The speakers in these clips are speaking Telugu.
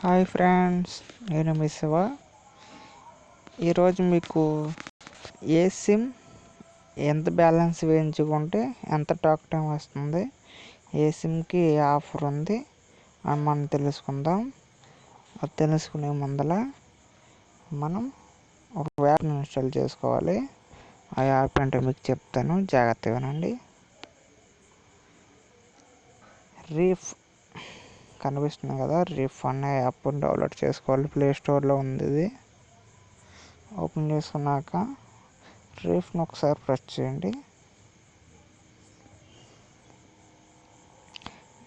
హాయ్ ఫ్రెండ్స్, నేను మీ శివ. ఈరోజు మీకు ఏ సిమ్ ఎంత బ్యాలెన్స్ వేయించుకుంటే ఎంత టాక్ టైం వస్తుంది, ఏ సిమ్కి ఏ ఆఫర్ ఉంది అని మనం తెలుసుకుందాం. అది తెలుసుకునే ముందల మనం ఒక యాప్ని ఇన్స్టాల్ చేసుకోవాలి. ఆ యాప్ అంటే మీకు చెప్తాను, జాగ్రత్తగా వినండి. రీఫ్ కనిపిస్తుంది కదా, రీఫ్ అనే యాప్ డౌన్లోడ్ చేసుకోవాలి. ప్లే స్టోర్లో ఉంది. ఇది ఓపెన్ చేసుకున్నాక రీఫ్ని ఒకసారి ప్రెస్ చేయండి.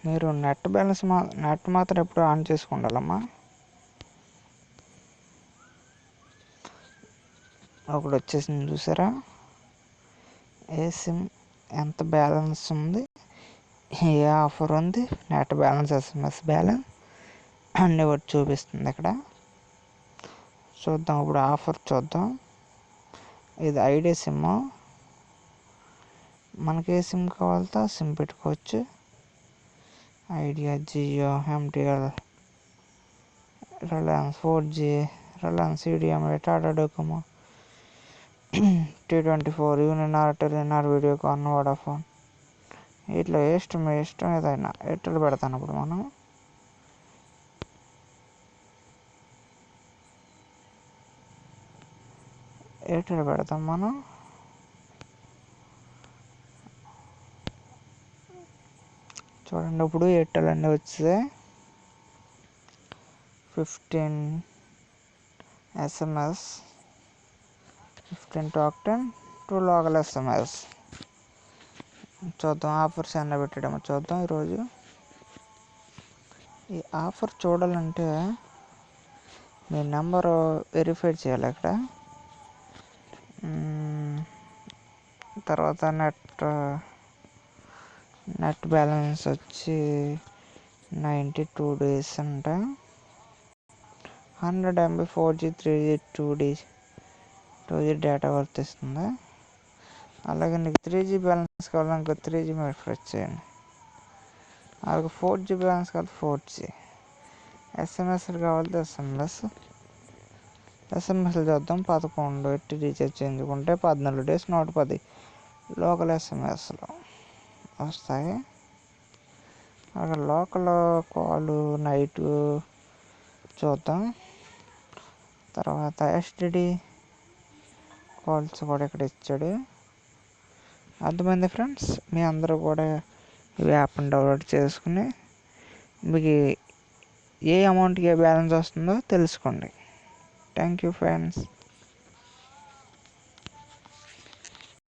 మీరు నెట్ బ్యాలెన్స్ నెట్ మాత్రం ఎప్పుడు ఆన్ చేసుకుండాలమ్మా. ఒకటి వచ్చేసింది చూసారా, ఏ సిమ్ ఎంత బ్యాలెన్స్ ఉంది, ఏ ఆఫర్ ఉంది, నెట్ బ్యాలెన్స్, SMS బ్యాలెన్స్ అన్నీ ఒకటి చూపిస్తుంది ఇక్కడ. చూద్దాం ఇప్పుడు ఆఫర్ చూద్దాం. ఇది ఐడియా సిమ్. మనకి ఏ సిమ్ కావాలితో సిమ్ పెట్టుకోవచ్చు. Idea, Jio, MTL, Reliance 4G, Reliance CDMA, Tata Docomo, T24, Uninor, Telenor, Videocon, Vodafone. ఇట్లా మీ ఇష్టం ఏదైనా ఎయిర్టెల్ పెడతాను. ఇప్పుడు మనం ఎయిర్టెల్ పెడతాం. మనం చూడండి, ఇప్పుడు ఎయిర్టెల్ అన్నీ వచ్చే 15 SMS, 15 talk time, 2 local SMS. చూద్దాం ఆఫర్స్ అన్నీ పెట్టడమో చూద్దాం. ఈరోజు ఈ ఆఫర్ చూడాలంటే మీ నెంబరు వెరిఫై చేయాలి ఇక్కడ. తర్వాత నెట్ బ్యాలెన్స్ వచ్చి 92 days అంట. 100 MB 4G 3G 2G data వర్తిస్తుంది. అలాగే నీకు 3G బ్యాలెన్స్ కావాలనుకో 3G మీరు ప్రెస్ చేయండి. అలాగే 4G బ్యాలెన్స్ కావాలి 4G. SMS కావాలి SMS చూద్దాం. 11 ఎట్టి రీఛార్జ్ చేయించుకుంటే 14 days 110 లోకల్ SMSలు వస్తాయి. అలాగే లోకల్ కాల్ నైట్ చూద్దాం. తర్వాత STD కాల్స్ కూడా ఇక్కడ ఇచ్చాడు. అర్థమైంది ఫ్రెండ్స్. మీ అందరూ కూడా ఈ యాప్ని డౌన్లోడ్ చేసుకుని మీకు ఏ అమౌంట్కి ఏ బ్యాలెన్స్ వస్తుందో తెలుసుకోండి. Thank you friends.